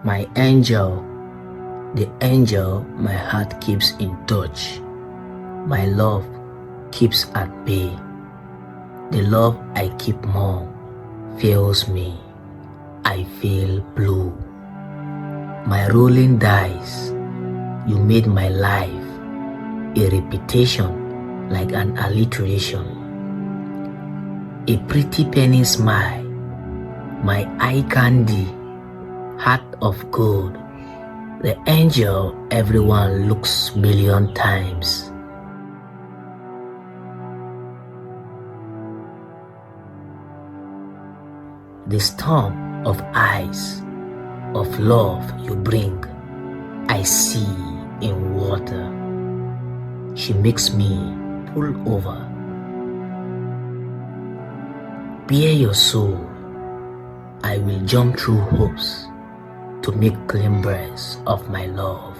My angel, the angel my heart keeps in touch. My love keeps at bay. The love I keep more fails me. I feel blue. My rolling dice, you made my life a repetition like an alliteration. A pretty penny smile, my eye candy, heart of gold, the angel everyone looks million times. The storm of eyes, of love you bring, I see in water. She makes me pull over. Bare your soul, I will jump through hoops to make clean breasts of my love.